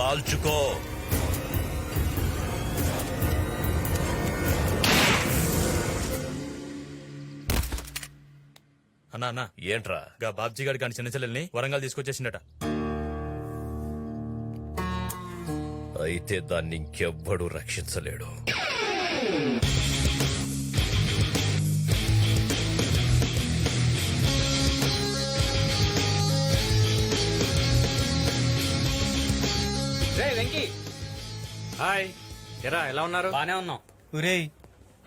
కాల్చుకో. అన్నా అన్నా ఏంట్రా? గా బాబ్జీ గారి కానీ చిన్న చెల్లెల్ని వరంగల్ తీసుకొచ్చేసిండట. అయితే దాన్ని ఇంకెవ్వడూ రక్షించలేడు. వెంకీ హాయ్ ఎరా ఎలా ఉన్నారు? బానే ఉన్నాం. ఒరేయ్,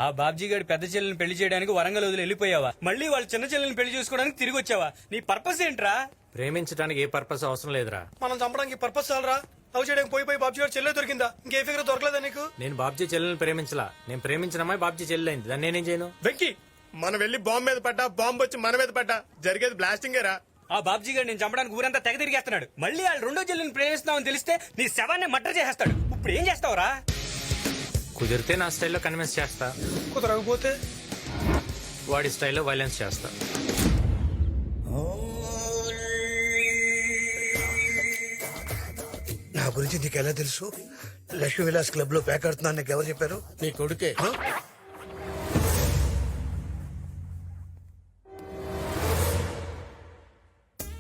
ఆ బాబ్జీ గారి పెద్ద చెల్లెల్ని పెళ్లి చేయడానికి వరంగల్ వదిలి వెళ్ళిపోయావా? మళ్ళీ వాళ్ళ చిన్న చెల్లెల్ని పెళ్లి చేసుకోవడానికి తిరిగి వచ్చావా? నీ పర్పస్ ఏంట్రా? ప్రేమించడానికి ఏ పర్పస్ అవసరం లేదురా. మనం చంపడానికి పర్పస్ చాలరా? లవ్ చేయడానికి పోయి బాబు గారు చెల్లె దొరికిందా? ఇంకే ఫిగర్ దొరకలేదా నీకు? నేను బాబ్జీ చెల్లెల్ని ప్రేమించలా. నేను ప్రేమించిన అమ్మాయి బాబ్జీ చెల్లెలైంది. దాన్ని నేనేం చేయను? వెంకీ, మనం వెళ్ళి బాంబు మీద పడ్డా, బాంబు వచ్చి మన మీద పడ్డా జరిగేది బ్లాస్టింగేరా. ఆ బాబ్జీ గారు నేను చంపడానికి ఊరంతా తెగ తిరిగేస్తున్నాడు. మళ్ళీ వాళ్ళు రెండో చెల్లెల్ని ప్రేమిస్తున్నావని తెలిస్తే నీ శవాన్ని మర్డర్ చేసేస్తాడు. ఇప్పుడు ఏం చేస్తావురా? కుదిరితే నా స్టైల్లో కన్విన్స్ చేస్తా, కుదరకపోతే వాడి స్టైల్లో వైలెన్స్ చేస్తా. నా గురించి నీకు ఎలా తెలుసు? లక్ష్మీ విలాస్ క్లబ్ లో ప్యాక్ ఆడుతున్నా నీకు ఎవరు చెప్పారు? నీ కొడుకే.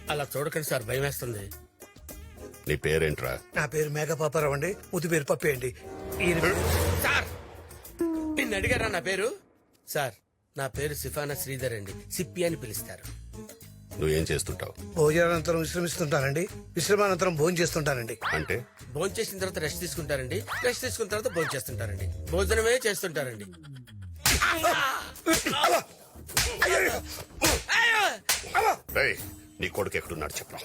అలా చూడకండి సార్, భయం వేస్తుంది. నీ పేరేంట్రా? నా పేరు మేఘపాపారావు అండి. ముద్దు పేరు పప్పి అండి. ఈయన పేరు- సార్ నిన్ను అడిగారా నా పేరు? సార్ నా పేరు సిఫానా శ్రీధర్ అండి. సిప్పి అని పిలుస్తారు. నువ్వేం చేస్తుంటావు? భోజనానంతరం విశ్రమిస్తుంటానండి. విశ్రమానంతరం భోజనం చేస్తుంటానండి. అంటే భోజనం చేసిన తర్వాత రెస్ట్ తీసుకుంటారండి. రెస్ట్ తీసుకున్న తర్వాత భోజనం చేస్తుంటారండి. భోజనమే చేస్తుంటారండి. రేయ్, నీ కొడుకు ఎక్కడున్నాడు చెప్పు.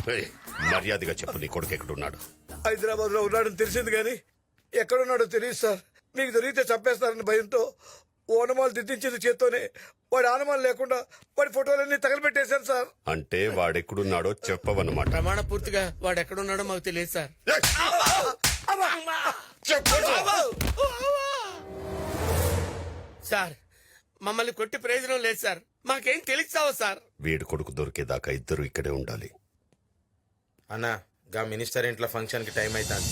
రేయ్, మర్యాదగా చెప్పు, నీ కొడుకు ఎక్కడున్నాడు? హైదరాబాద్ లో ఉన్నాడని తెలిసింది కానీ ఎక్కడున్నాడో తెలియదు సార్. మీకు దొరికితే చంపేస్తారని భయంతో ఓనమాలు దిద్దించేది చేత్తోనే వాడి ఆనమాలు లేకుండా వాడి ఫోటోలన్నీ తగలబెట్టేశాను సార్. అంటే వాడెక్కడున్నాడో చెప్పవన్నమాట. ప్రమాణ పూర్తిగా వాడు ఎక్కడున్నాడో మాకు తెలియదు సార్. సార్ మమ్మల్ని కొట్టి ప్రయోజనం లేదు సార్. మాకేం తెలుస్తావా సార్? వీడి కొడుకు దొరికేదాకా ఇద్దరు ఇక్కడే ఉండాలి. అన్నా గా మినిస్టర్ ఇంట్లో ఫంక్షన్ కి టైం అవుతాంది.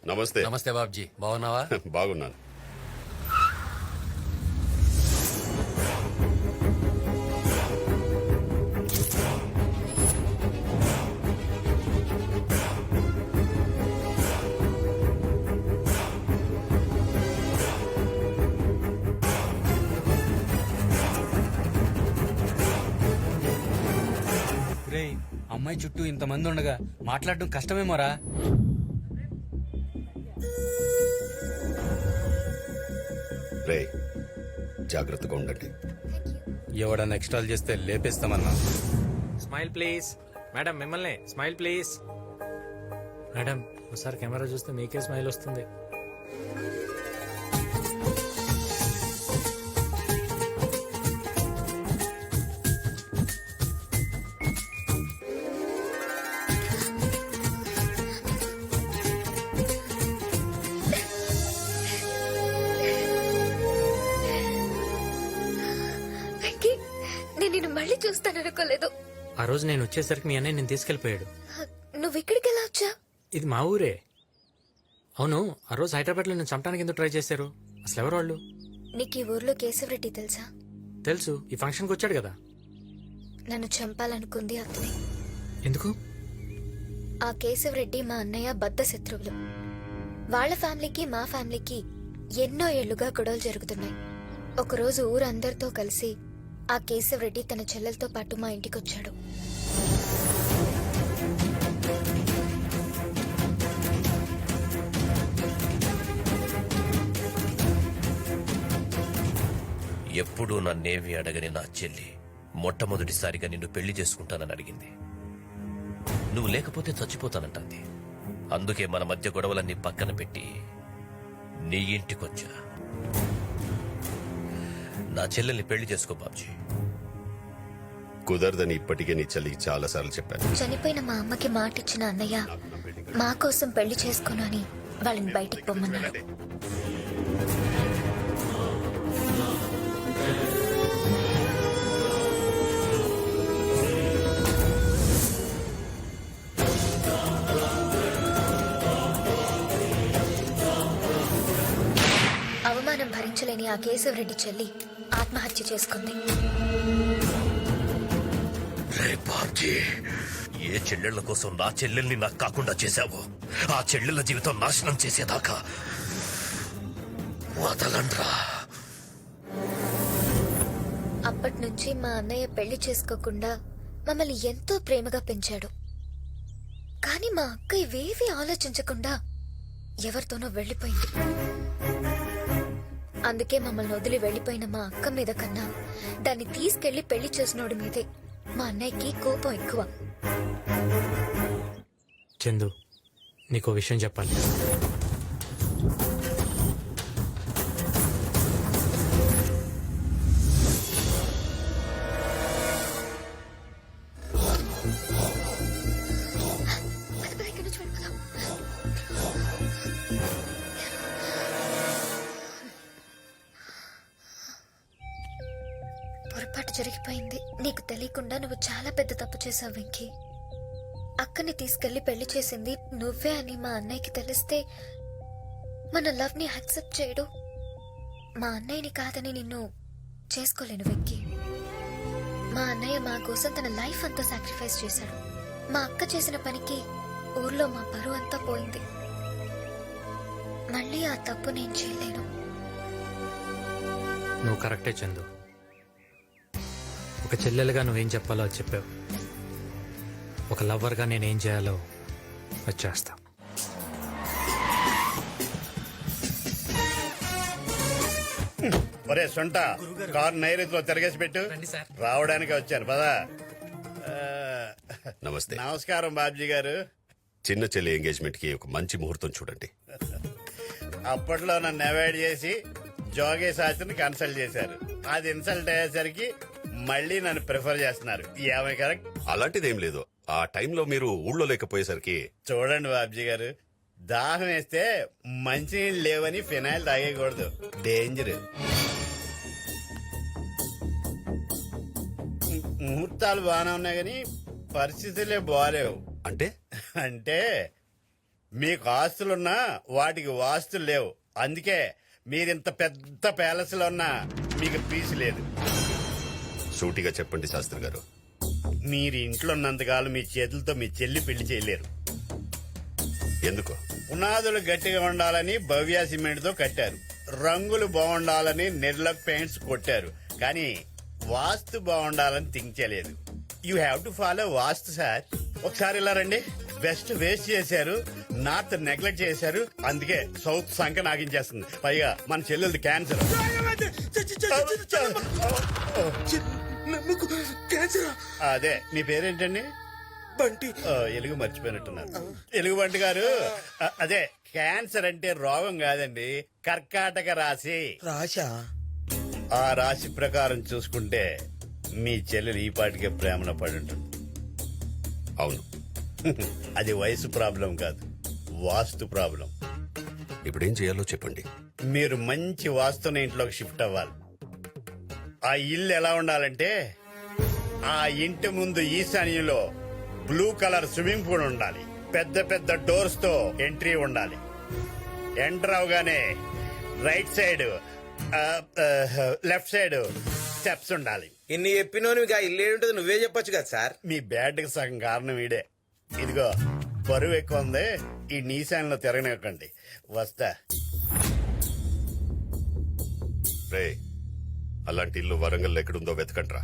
నమస్తే. నమస్తే బాబ్జీ, బాగున్నావా? బాగున్నాను. రేయ్, అమ్మాయి చుట్టూ ఇంతమంది ఉండగా మాట్లాడడం కష్టమేమోరా. రే, జాగ్రత్తగా ఉండండి. ఎవడన్నా ఎక్స్ట్రాల్ చేస్తే లేపేస్తామన్నా. Smile please. మేడం మిమ్మల్ని స్మైల్ ప్లీజ్. మేడం ఒకసారి కెమెరా చూస్తే మీకే స్మైల్ వస్తుంది. వెంకీ, నేను నిన్ను మళ్ళీ చూస్తాననుకోలేదు. ఆ రోజు నేను వచ్చేసరికి మీ అన్నయ్య నేను తీసుకెళ్లిపోయాడు. నువ్వు ఇక్కడికి ఎలా వచ్చా? ఇది మా ఊరే. అవును, ఆ రోజు హైదరాబాద్ లో నేను చంపడానికి ఎందుకు ట్రై చేశారు? అసలు ఎవరు వాళ్ళు? నీకు ఈ ఊర్లో కేశవరెడ్డి తెలుసా? తెలుసు, ఈ ఫంక్షన్ కి వచ్చాడు కదా. నన్ను చంపాలనుకుంది అతనే. ఎందుకు? ఆ కేశవరెడ్డి మా అన్నయ్య బద్ద శత్రువులు. వాళ్ళ ఫ్యామిలీకి మా ఫ్యామిలీకి ఎన్నో ఏళ్లుగా గొడవలు జరుగుతున్నాయి. ఒకరోజు ఊరందరితో కలిసి ఆ కేశవరెడ్డి తన చెల్లెలతో పాటు మా ఇంటికొచ్చాడు. ఎప్పుడూ నన్నేమి అడగని నా చెల్లి మొట్టమొదటిసారిగా నిన్ను పెళ్లి చేసుకుంటానని అడిగింది. నువ్వు లేకపోతే చచ్చిపోతానంటుంది. అందుకే మన మధ్య గొడవలన్నీ పక్కన పెట్టి నీ ఇంటికొచ్చా. నా చెల్లెల్ని పెళ్లి చేసుకో బాబ్జీ. కుదరదని ఇప్పటికే నీ చెల్లికి చాలా సార్లు చెప్పాను. చనిపోయిన మా అమ్మకి మాట ఇచ్చిన అన్నయ్య మా కోసం పెళ్లి చేసుకోను అని వాళ్ళని బయటికి పొమ్మన్నాడు. ఆ కేశవరెడ్డి చెల్లి ఆత్మహత్య చేసుకుంది. రే బాబ్జీ, ఏ చెల్లెళ్ల కోసం నా చెల్లెల్ని నాకు కాకుండా చేశావో ఆ చెల్లెళ్ళ జీవితం నాశనం చేసేదాకా వదలండ్రా. అప్పటి నుంచి మా అన్నయ్య పెళ్లి చేసుకోకుండా మమ్మల్ని ఎంతో ప్రేమగా పెంచాడు. కానీ మా అక్క ఇవేవీ ఆలోచించకుండా ఎవరితోనో వెళ్లిపోయింది. అందుకే మమ్మల్ని వదిలి వెళ్లిపోయిన మా అక్క మీద కన్నా దాన్ని తీసుకెళ్లి పెళ్లి చేసినోడి మీదే మా అన్నయ్యకి కోపం ఎక్కువ. చందు, నీకో విషయం చెప్పాలి. పద పద, ఇక్కడి నుంచి వెళ్ళిపోదాం. పొరపాటు జరిగిపోయింది. నీకు తెలియకుండా నువ్వు చాలా పెద్ద తప్పు చేసావు వెంకీ. అక్కని తీసుకెళ్లి పెళ్లి చేసింది నువ్వే అని మా అన్నయ్యకి తెలిస్తే మన లవ్ ని యాక్సెప్ట్ చేయడు. మా అన్నయ్యని కాదని నిన్ను చేసుకోలేను వెంకీ. మా అన్నయ్య మా కోసం తన లైఫ్ అంతా సాక్రిఫైస్ చేశాడు. మా అక్క చేసిన పనికి ఊర్లో మా పరువు అంతా పోయింది. మళ్ళీ ఆ తప్పు నేను చేయలేను. నువ్వు కరెక్టే చందు. ఒక చెల్లెలుగా నువ్వేం చెప్పాలో అది చెప్పావు. ఒక లవ్వర్గా నేనేం చేయాలో అది చేస్తా. ఒరే సొంట, కారు నైరుతిలో తిరగేసి పెట్టు. రావడానికి వచ్చాను పదా. నమస్తే. నమస్కారం బాబ్జీ గారు. చిన్న చెల్లి ఎంగేజ్మెంట్ కి ఒక మంచి ముహూర్తం చూడండి. అప్పట్లో నన్ను అవాయిడ్ చేసి జోగే శాస్త్రిని కన్సల్ట్ చేశారు. అది ఇన్సల్ట్ అయ్యేసరికి మళ్ళీ నన్ను ప్రిఫర్ చేస్తున్నారు. ఏమై కరెక్ట్? అలాంటిదేం లేదు. ఆ టైంలో మీరు ఊళ్ళో లేకపోయేసరికి చూడండి బాబ్జీ గారు, దాహం వేస్తే మంచినీళ్ళు లేవని ఫినాయిల్ తాగేయకూడదు, డేంజర్. ముహూర్తాలు బాగానే ఉన్నాయి కానీ పరిస్థితులే బాగాలేవు. అంటే మీకు ఆస్తులున్నా వాటికి వాస్తులు లేవు. అందుకే మీరింత పెద్ద ప్యాలెస్ లో ఉన్నా మీకు పీసు లేదు. సూటిగా చెప్పండి శాస్త్రి గారు. మీరు ఇంట్లో ఉన్నంతకాలం మీ చేతులతో మీ చెల్లి పెళ్లి చేయలేరు. ఎందుకు? పునాదులు గట్టిగా ఉండాలని భవ్య సిమెంట్ తో కట్టారు, రంగులు బాగుండాలని నిర్లక్ పెయింట్స్ కొట్టారు, కానీ వాస్తు బాగుండాలని థింక్ చేయలేదు. You have to follow vastu sir. ఒకసారి ఇలా రండి. వెస్ట్ వేస్ట్ చేశారు, నార్త్ నెగ్లెక్ట్ చేశారు, అందుకే సౌత్ సంఖ్య నాగించేస్తుంది. పైగా మన చెల్లెలది క్యాన్సర్. అదే మీ పేరేంటండి? బంటి. ఎలుగు మర్చిపోయినట్టున్నారు. ఎలుగు బంటి గారు, అదే క్యాన్సర్ అంటే రోగం కాదండి, కర్కాటక రాశి. రాశా? ఆ రాశి ప్రకారం చూసుకుంటే మీ చెల్లెలు ఈ పాటికే ప్రేమలో పడి ఉంటుంది. అవును. అది వయసు ప్రాబ్లం కాదు, వాస్తు ప్రాబ్లం. ఇప్పుడేం చేయాలో చెప్పండి. మీరు మంచి వాస్తున్న ఇంట్లోకి షిఫ్ట్ అవ్వాలి. ఆ ఇల్లు ఎలా ఉండాలంటే, ఆ ఇంటి ముందు ఈశాన్యంలో బ్లూ కలర్ స్విమ్మింగ్ పూల్ ఉండాలి, పెద్ద పెద్ద డోర్స్ తో ఎంట్రీ ఉండాలి. ఎంటర్ అవగానే right side left side steps ఉండాలి. ఇన్ని చెప్పినోనిగా ఇల్లు ఏంటో నువ్వే చెప్పొచ్చు కదా సార్. మీ బ్యాడ్ కి సగం కారణం వీడే. ఇదిగో బరువు ఎక్కువ ఉంది, ఈ నీశాన్లో తిరగనివ్వకండి. వస్తా. రే, అలాంటి ఇల్లు వరంగల్ ఎక్కడుందో వెతకండ్రా.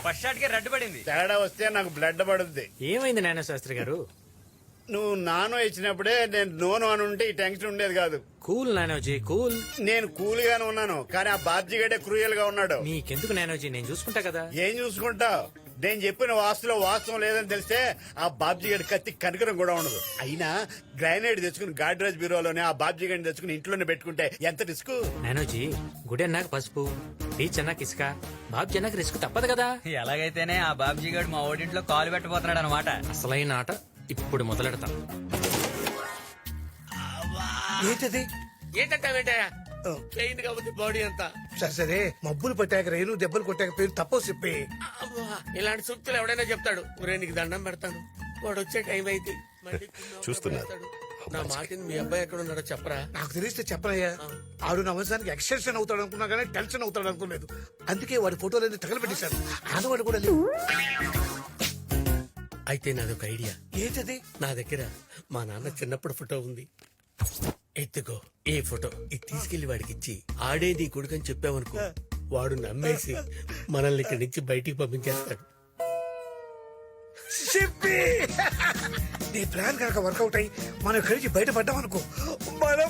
ఫస్ట్ షాట్ కి రెడ్ పడింది. తేడా వస్తే నాకు బ్లడ్ పడుద్ది. ఏమైంది నాన్న శాస్త్రి గారు? నువ్వు నానో ఇచ్చినప్పుడే నేను నోను అని ఉంటే ఈ టెన్షన్ ఉండేది కాదు. కూల్ నానోజీ, కూల్. నేను కూల్ గానే ఉన్నాను, కానీ ఆ బాబ్జీ గడే క్రూయల్ గా ఉన్నాడు. నీకెందుకు నానోజీ, నేను చూసుకుంటా కదా. ఏం చూసుకుంటావు? నేను చెప్పిన వాస్తులో వాస్తవం లేదని తెలిస్తే ఆ బాబ్జీ గడి కత్తి కనకరం కూడా ఉండదు. అయినా గ్రానైట్ తెచ్చుకుని గాడ్రేజ్ బ్యూరోలోనే ఆ బాబ్జీ గడిని తెచ్చుకుని ఇంట్లోనే పెట్టుకుంటే ఎంత రిస్క్. నానోజీ, గుడి అన్నాక పసుపు, బీచ్ అన్నాక ఇసుక, బాబు అన్నాక రిస్క్ తప్పదు కదా. ఎలాగైతేనే ఆ బాబ్జీ గారు మా ఓడింట్లో కాలు పెట్టబోతున్నాడు అనమాట. అసలైన ఆట ఇప్పుడు మొదలెడతాం. ఏంటది? ఏంటంటావేంటయ్యా? పెయిన్ కాబట్టి బాడీ అంతా. సరే సరే, మబ్బులు పట్టాక రేణు దెబ్బలు కొట్టాక పేరు తప్పో చెప్పి. అబ్బా, ఇలాంటి సూక్తులు ఎవడైనా చెప్తాడు. ఒరే నీకు దండం పెడతాను, వాడు వచ్చే టైం అయితే మళ్ళీ చూస్తున్నారు. నా మాటిని మీ అబ్బాయి ఎక్కడ ఉన్నాడో చెప్పరా. నాకు తెలిస్తే చెప్పనయ్యా. ఆడు నా వంశానికి ఎక్స్టెన్షన్ అవుతాడు అనుకున్నా కానీ టెన్షన్ అవుతాడు అనుకోలేదు. అందుకే వాడి ఫోటోలన్నీ తగలబెట్టేశాను. ఆడవాడు కూడా లేవు. అయితే నాదొక ఐడియా. ఏంటది? నా దగ్గర మా నాన్న చిన్నప్పుడు ఫోటో ఉంది. ఎత్తుకో ఈ ఫోటో. ఇది తీసుకెళ్లి వాడికి ఇచ్చి ఆడే నీ కొడుకని చెప్పావనుకో, వాడు నమ్మేసి మనల్ని ఇక్కడి నుంచి బయటికి పంపించేస్తాడు. చెప్పి నీ ప్లాన్ కనుక వర్కౌట్ అయ్యి మనం ఇక్కడి నుంచి బయటపడ్డాం అనుకో, బరం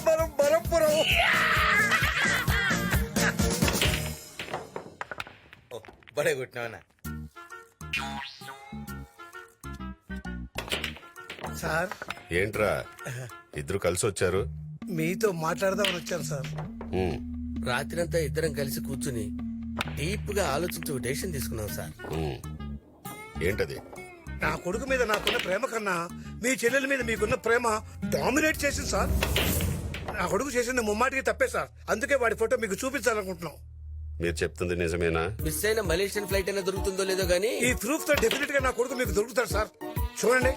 బడే కొట్టినావన్నా. సార్, ఏంట్రా ఇద్దరు కలిసి వచ్చారు? మీతో మాట్లాడదామని వచ్చాను సార్. ఉమ్, రాత్రంతా ఇద్దరం కలిసి కూర్చుని డీప్ గా ఆలోచించి ఒక డెసిషన్ తీసుకున్నాం సార్. ఉమ్. ఏంటది? నా కొడుకు మీద నాకున్న ప్రేమ కన్నా మీ చెల్లెల మీద మీకున్న ప్రేమ డామినేట్ చేసింది సార్. నా కొడుకు చేసింది ముమ్మాటికి తప్పే సార్. అందుకే వాడి ఫోటో మీకు చూపించాలనుకుంటున్నాం. మీరు చెప్తుంది నిజమేనా? మిస్ అయిన మలేషియన్ ఫ్లైట్ అయినా దొరుకుతుందో లేదో గానీ ఈ ప్రూఫ్ తో డెఫినెట్ గా నా కొడుకు మీకు దొరుకుతాడు సార్. చూడండి.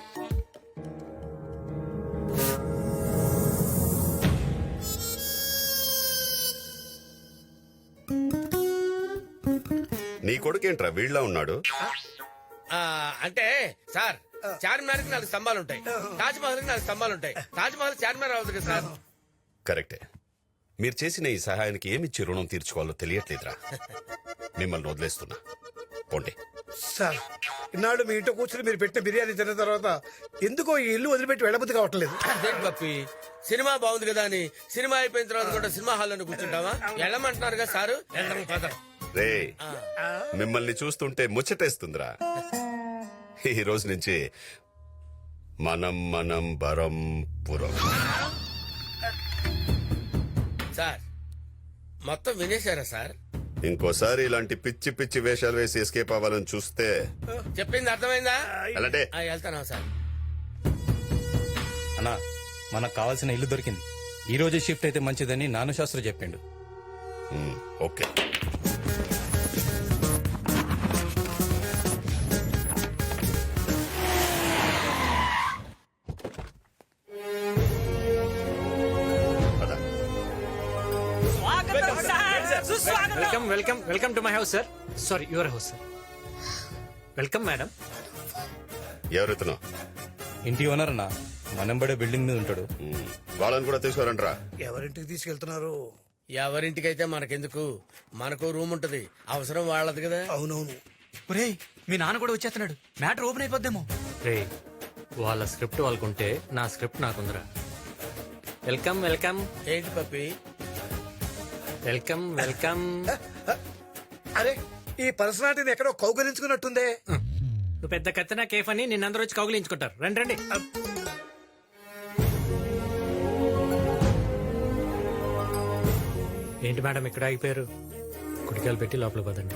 నీ కొడుకేంట్రా వీళ్ళ ఉన్నాడు? అంటే సార్, చార్మినార్ కి 4 స్తంభాలు ఉంటాయి, తాజ్ మహల్ కి 4 స్తంభాలు ఉంటాయి. తాజ్ మహల్ చార్మినార్ అవుతుంది కదా సార్. కరెక్టే. మీరు చేసిన ఈ సహాయానికి ఏమిచ్చి రుణం తీర్చుకోవాలో తెలియట్లేదురా. మిమ్మల్ని వదిలేస్తున్నా, పోండి. సార్, ఇన్నాళ్ళు మీ ఇంట్లో కూర్చుని మీరు పెట్టిన బిర్యానీ తిన్న తర్వాత ఎందుకో ఈ ఇల్లు వదిలిపెట్టి వెళ్ళబుద్ధి కావట్లేదు. అదేంటి పప్పి, సినిమా బాగుంది కదా అని సినిమా అయిపోయిన తర్వాత కూడా సినిమా హాల్ లో కూర్చుంటావా? వెళ్ళమంటున్నారు కదా సారు. రే, మిమ్మల్ని చూస్తుంటే ముచ్చటేస్తుందిరా. ఈ రోజు నుంచి మనం బరం పురం. సార్, మొత్తం వినేశారా సార్? ఇంకోసారి ఇలాంటి పిచ్చి పిచ్చి వేషాలు వేసి ఎస్కేప్ అవ్వాలని చూస్తే చెప్పింది అర్థమైందా? అలాంటే వెళ్తానా సార్? అన్నా, మనకు కావాల్సిన ఇల్లు దొరికింది. ఈ రోజే షిఫ్ట్ అయితే మంచిదని నాన్న శాస్త్రి చెప్పిండు. ఓకే. పద. Welcome welcome welcome to my house sir. Sorry, your house sir. Welcome madam. ఎవరెత్తునో? ఇంటి ఓనర్ అన్న, మనంబడే బిల్డింగ్ మీద ఉంటాడు. వాళ్ళని కూడా తీసుకోరంట్రా. ఎవరింటికి తీసుకెళ్తున్నారు? ఎవరింటికైతే మనకెందుకు, మనకు రూమ్ ఉంటది, అవసరం వాళ్ళది కదా. అవునవును. ఒరేయ్, మీ నాన్న కూడా వచ్చేస్తున్నాడు. Matter open అయిపోద్దేమో. రే, వాళ్ళ స్క్రిప్ట్ వాళ్ళకుంటే నా స్క్రిప్ట్ నాకుందరా. వెల్కమ్ వెల్కమ్ ఏంటి పప్పి? Welcome welcome. అరే, ఈ పర్సనాలిటీని ఎక్కడో కౌగలించుకున్నట్టుందే. నువ్వు పెద్ద కత్తినా కేఫ్ అని నిన్నందరూ వచ్చి కౌగిలించుకుంటారు. రండి రండి. ఏంటి మేడం ఇక్కడ ఆగిపోయారు? కుడికాయలు పెట్టి లోపల పదండి.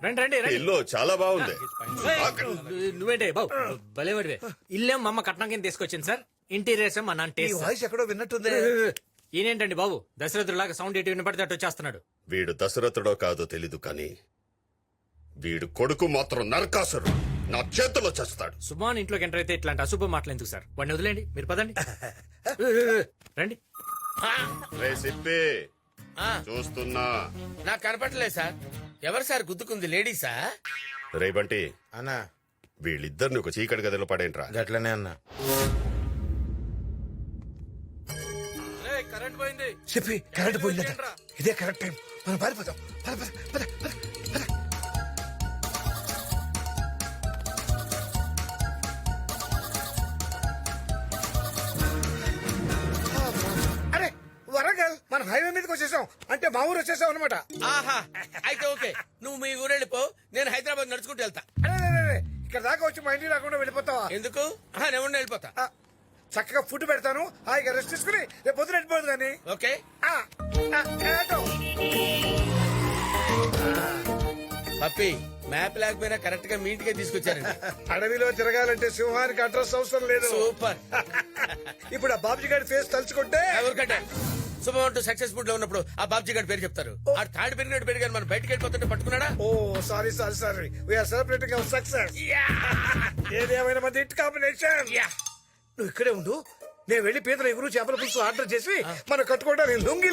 రండి రండి రండి. ఇల్లు చాలా బాగుంది. నువ్వేంటే బాబు భలేవాడివే. ఇల్లేం మా అమ్మ కట్నం కింద తీసుకొచ్చింది సార్. ఇంటీరియర్స్ మా నాన్న ఈ టేస్ట్. వాయిస్ ఎక్కడో విన్నట్టుందే. ఈయనేంటండి బాబు దశరథులాగా సౌండ్ ఎటు వినపడితే అటు వచ్చేస్తున్నాడు. వీడు దశరథుడో కాదో తెలీదు కానీ వీడు కొడుకు మాత్రం నరకాసురు. నా చేతిలో చేస్తాడు. సుమాన్ ఇంట్లోకి ఎంటర్ అయితే ఇట్లాంటి అశుభ మాటలు ఎందుకు సార్? వాడిని వదిలేండి, మీరు పదండి. రండి. రే సిప్పి, ఆ, చూస్తున్నా. నాకు కనపడలేదు సార్. ఎవరు సార్ గుద్దుకుంది? లేడీసా? రే బంటి, అన్నా వీళ్ళిద్దరిని ఒక చీకటి గదిలో పడేంట్రా. గట్లనే అన్నా. కరెంట్ పోయింది. చెప్పి కరెంట్ పోయిందట. ఇదే కరెక్ట్ టైం. మనం పారిపోతాం. పద, పద, పద, పద, పద. అరే, వరంగల్ మనం హైవే మీదకి వచ్చేసాం. అంటే మా ఊరు వచ్చేసాం అనమాట. ఆహా, అయితే ఓకే. నువ్వు మీ ఊరు వెళ్ళిపో, నేను హైదరాబాద్ నడుచుకుంటూ వెళ్తా. అరే, ఇక్కడ దాకా వచ్చి మా ఇంటికి రాకుండా వెళ్ళిపోతావా? ఎందుకు? నేను వెళ్ళిపోతా. ఆ, చక్కగా ఫుడ్ పెడతాను, హాయిగా రెస్ట్ తీసుకుని రేపు పొద్దున వెళ్ళిపోదు కానీ. ఓకే. పప్పి, మ్యాప్ లేకపోయినా కరెక్ట్ గా మీ ఇంటికే తీసుకొచ్చారండి. అడవిలో తిరగాలంటే సింహానికి అడ్రస్ అవసరం లేదు. సూపర్. ఇప్పుడు ఆ బాబుజీ గారి ఫేస్ తలుచుకుంటే ఎవరికంటే శుభం అంటూ సక్సెస్ఫుల్ లో ఉన్నప్పుడు ఆ బాబ్జీ గారి పేరు చెప్తారు. ఆ తాడు పెరిగినట్టు పెరిగారు, మనం బయటికి వెళ్ళిపోతుంటే పట్టుకున్నాడా? ఓ sorry sorry sorry we're celebrating our success. ఏదేమైనా మంది హిట్ కాంబినేషన్. నువ్వు ఇక్కడే ఉండు, నేను వెళ్ళి పీతల ఎగురు చేపల పులుసు ఆర్డర్ చేసి మనం కట్టుకోవడానికి లుంగి